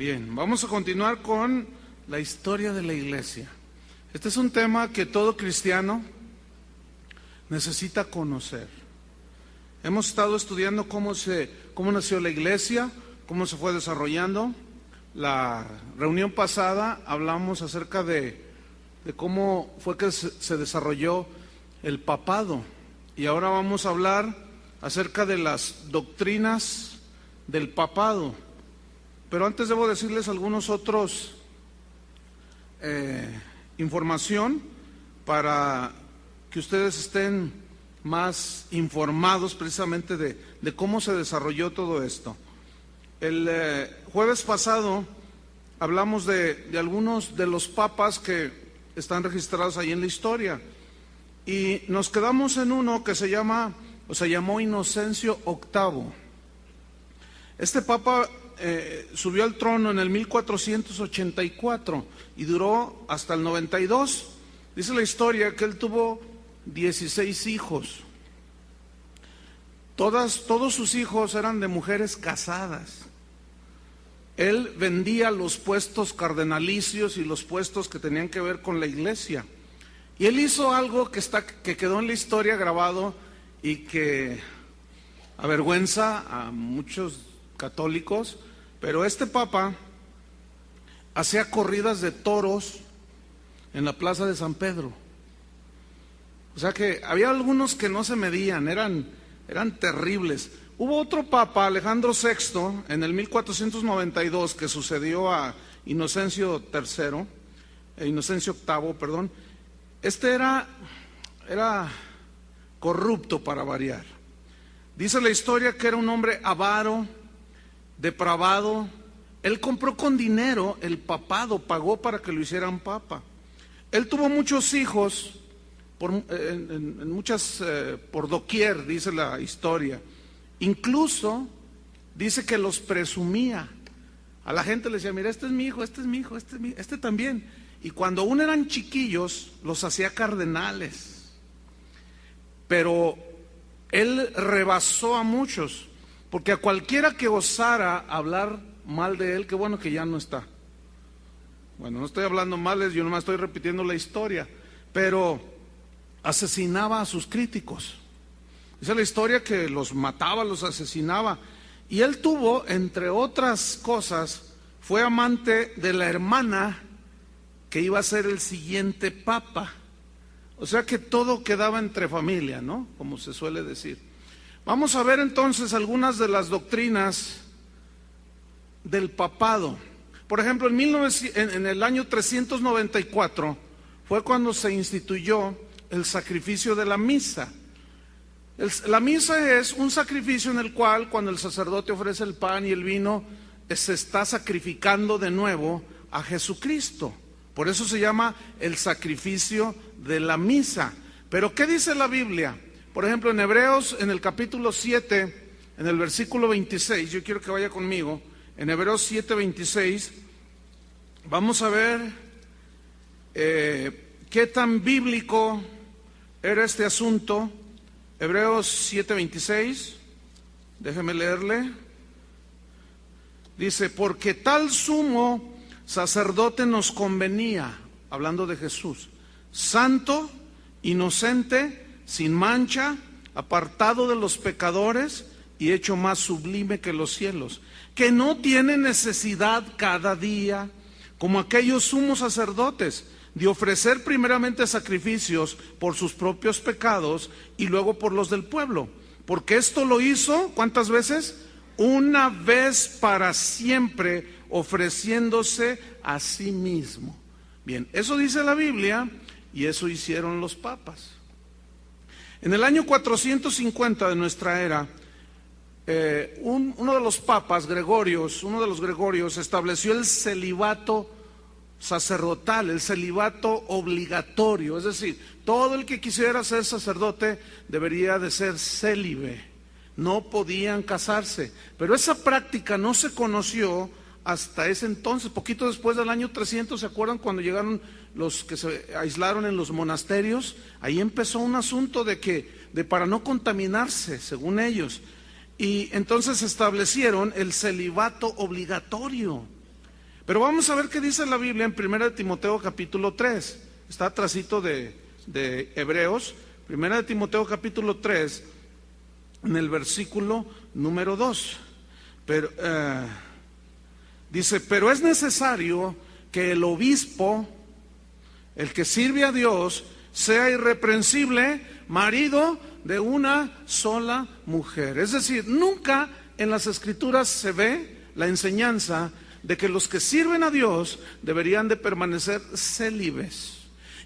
Bien, vamos a continuar con la historia de la iglesia. Este es un tema que todo cristiano necesita conocer. Hemos estado estudiando cómo nació la iglesia, cómo se fue desarrollando. La reunión pasada hablamos acerca de cómo fue que se desarrolló el papado. Y ahora vamos a hablar acerca de las doctrinas del papado. Pero antes debo decirles algunos otros información para que ustedes estén más informados precisamente de cómo se desarrolló todo esto. El jueves pasado hablamos de algunos de los papas que están registrados ahí en la historia y nos quedamos en uno que se llamó Inocencio VIII. Este papa subió al trono en el 1484 y duró hasta el 92. Dice la historia que él tuvo 16 hijos. Todos sus hijos eran de mujeres casadas. Él vendía los puestos cardenalicios y los puestos que tenían que ver con la iglesia. Y él hizo algo que quedó en la historia grabado y que avergüenza a muchos católicos, pero este papa hacía corridas de toros en la plaza de San Pedro. O sea que había algunos que no se medían, eran terribles. Hubo otro papa, Alejandro VI, en el 1492, que sucedió a Inocencio VIII, perdón. Este era corrupto para variar. Dice la historia que era un hombre avaro, depravado. Él compró con dinero el papado, pagó para que lo hicieran papa. Él tuvo muchos hijos, por doquier, dice la historia. Incluso dice que los presumía. A la gente le decía, mira, este es mi hijo, este es mi hijo, este también. Y cuando aún eran chiquillos, los hacía cardenales. Pero él rebasó a muchos, porque a cualquiera que osara hablar mal de él, qué bueno que ya no está. Bueno, no estoy hablando mal, yo nomás estoy repitiendo la historia, pero asesinaba a sus críticos. Dice la historia que los mataba, los asesinaba. Y él tuvo, entre otras cosas, fue amante de la hermana que iba a ser el siguiente papa. O sea que todo quedaba entre familia, ¿no? Como se suele decir. Vamos a ver entonces algunas de las doctrinas del papado. Por ejemplo, en el año 394 fue cuando se instituyó el sacrificio de la misa. La misa es un sacrificio en el cual, cuando el sacerdote ofrece el pan y el vino, se está sacrificando de nuevo a Jesucristo. Por eso se llama el sacrificio de la misa. Pero ¿qué dice la Biblia? Por ejemplo, en Hebreos, en el capítulo 7, en el versículo 26, yo quiero que vaya conmigo, en Hebreos 7, 26, vamos a ver qué tan bíblico era este asunto. Hebreos 7, 26, déjeme leerle. Dice, porque tal sumo sacerdote nos convenía, hablando de Jesús, santo, inocente, sin mancha, apartado de los pecadores y hecho más sublime que los cielos, que no tiene necesidad cada día, como aquellos sumos sacerdotes, de ofrecer primeramente sacrificios por sus propios pecados y luego por los del pueblo, porque esto lo hizo, ¿cuántas veces? Una vez para siempre, ofreciéndose a sí mismo. Bien, eso dice la Biblia y eso hicieron los papas. En el año 450 de nuestra era, uno de los papas, uno de los Gregorios, estableció el celibato sacerdotal, el celibato obligatorio, es decir, todo el que quisiera ser sacerdote debería de ser célibe, no podían casarse, pero esa práctica no se conoció hasta ese entonces, poquito después del año 300, ¿se acuerdan cuando llegaron los que se aislaron en los monasterios? Ahí empezó un asunto de para no contaminarse, según ellos, y entonces establecieron el celibato obligatorio. Pero vamos a ver qué dice la Biblia en 1 Timoteo capítulo 3. Está atrasito de Hebreos. 1 Timoteo capítulo 3, en el versículo número 2. Pero, dice, pero es necesario que el obispo, el que sirve a Dios, sea irreprensible, marido de una sola mujer. Es decir, nunca en las Escrituras se ve la enseñanza de que los que sirven a Dios deberían de permanecer célibes.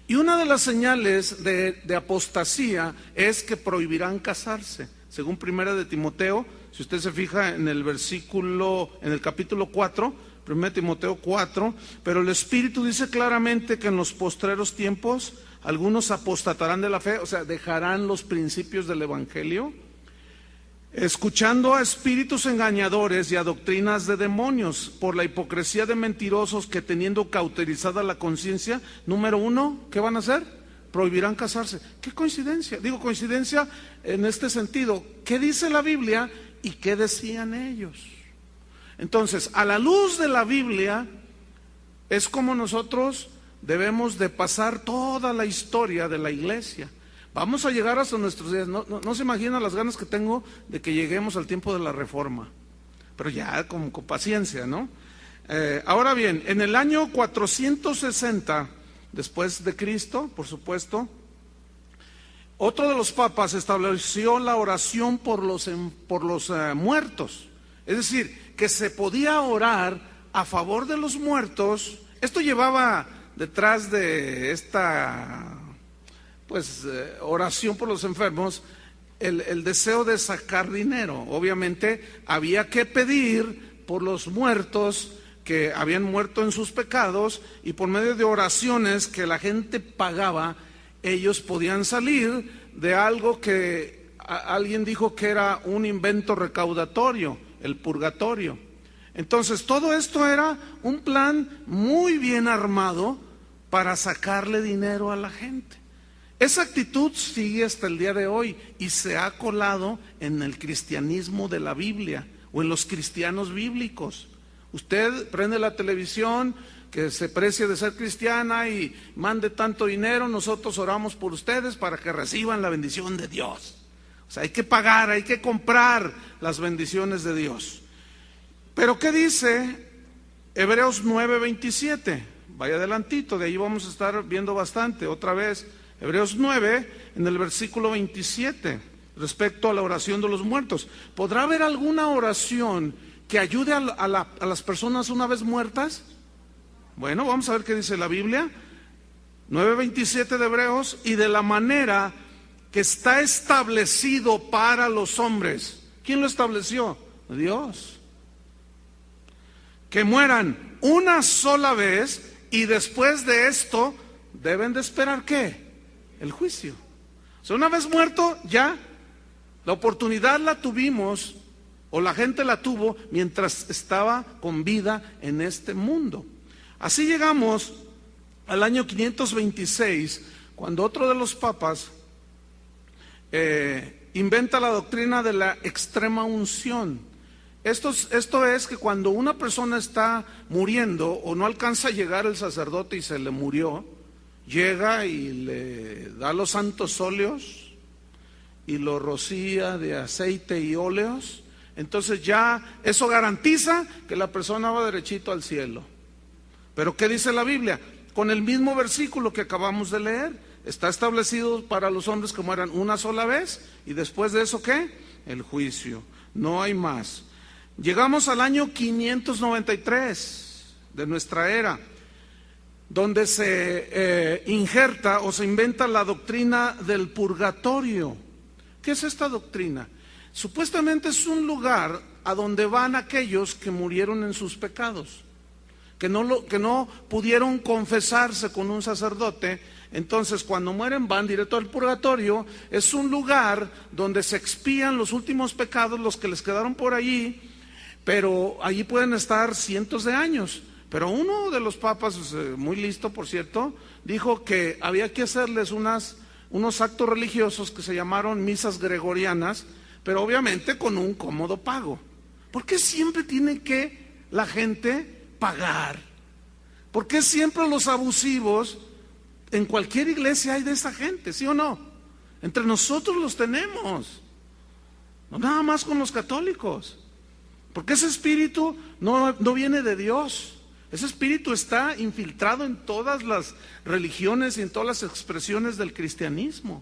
Y una de las señales de apostasía es que prohibirán casarse. Según 1 Timoteo, si usted se fija en el versículo, en el capítulo 4, 1 Timoteo 4, pero el Espíritu dice claramente que en los postreros tiempos algunos apostatarán de la fe, o sea, dejarán los principios del Evangelio, escuchando a espíritus engañadores y a doctrinas de demonios, por la hipocresía de mentirosos que, teniendo cauterizada la conciencia, número 1, ¿qué van a hacer? Prohibirán casarse. ¿Qué coincidencia? Digo coincidencia en este sentido. ¿Qué dice la Biblia y qué decían ellos? Entonces, a la luz de la Biblia, es como nosotros debemos de pasar toda la historia de la iglesia. Vamos a llegar hasta nuestros días. No se imaginan las ganas que tengo de que lleguemos al tiempo de la Reforma. Pero ya con paciencia, ¿no? Ahora bien, en el año 460 después de Cristo, por supuesto, otro de los papas estableció la oración por los muertos. Es decir, que se podía orar a favor de los muertos. Esto llevaba detrás de esta oración por los enfermos, el deseo de sacar dinero. Obviamente había que pedir por los muertos que habían muerto en sus pecados, y por medio de oraciones que la gente pagaba, ellos podían salir de algo que alguien dijo que era un invento recaudatorio, el purgatorio. Entonces todo esto era un plan muy bien armado para sacarle dinero a la gente. Esa actitud sigue hasta el día de hoy y se ha colado en el cristianismo de la Biblia o en los cristianos bíblicos. Usted prende la televisión, que se precie de ser cristiana y mande tanto dinero, nosotros oramos por ustedes para que reciban la bendición de Dios. O sea, hay que pagar, hay que comprar las bendiciones de Dios. Pero ¿qué dice Hebreos 9:27? Vaya adelantito, de ahí vamos a estar viendo bastante. Otra vez, Hebreos 9, en el versículo 27, respecto a la oración de los muertos. ¿Podrá haber alguna oración que ayude a las personas una vez muertas? Bueno, vamos a ver qué dice la Biblia. 9:27 de Hebreos, y de la manera que está establecido para los hombres. ¿Quién lo estableció? Dios. Que mueran una sola vez, y después de esto deben de esperar ¿qué? El juicio. O sea, una vez muerto, ya la oportunidad la tuvimos, o la gente la tuvo mientras estaba con vida en este mundo. Así llegamos al año 526, cuando otro de los papas inventa la doctrina de la extrema unción. Esto es que cuando una persona está muriendo o no alcanza a llegar el sacerdote y se le murió, llega y le da los santos óleos y lo rocía de aceite y óleos. Entonces ya eso garantiza que la persona va derechito al cielo. Pero ¿qué dice la Biblia? Con el mismo versículo que acabamos de leer, está establecido para los hombres que mueran una sola vez, y después de eso ¿qué? El juicio. No hay más. Llegamos al año 593 de nuestra era, donde se injerta o se inventa la doctrina del purgatorio. ¿Qué es esta doctrina? Supuestamente es un lugar a donde van aquellos que murieron en sus pecados, que no pudieron confesarse con un sacerdote. Entonces cuando mueren van directo al purgatorio. Es un lugar donde se expían los últimos pecados, los que les quedaron por allí, pero allí pueden estar cientos de años. Pero uno de los papas, muy listo por cierto, dijo que había que hacerles unos actos religiosos que se llamaron misas gregorianas, pero obviamente con un cómodo pago. ¿Por qué siempre tiene que la gente pagar ¿Por qué siempre los abusivos en cualquier iglesia hay de esa gente, sí o no? Entre nosotros los tenemos, no nada más con los católicos, porque ese espíritu no viene de Dios. Ese espíritu está infiltrado en todas las religiones y en todas las expresiones del cristianismo.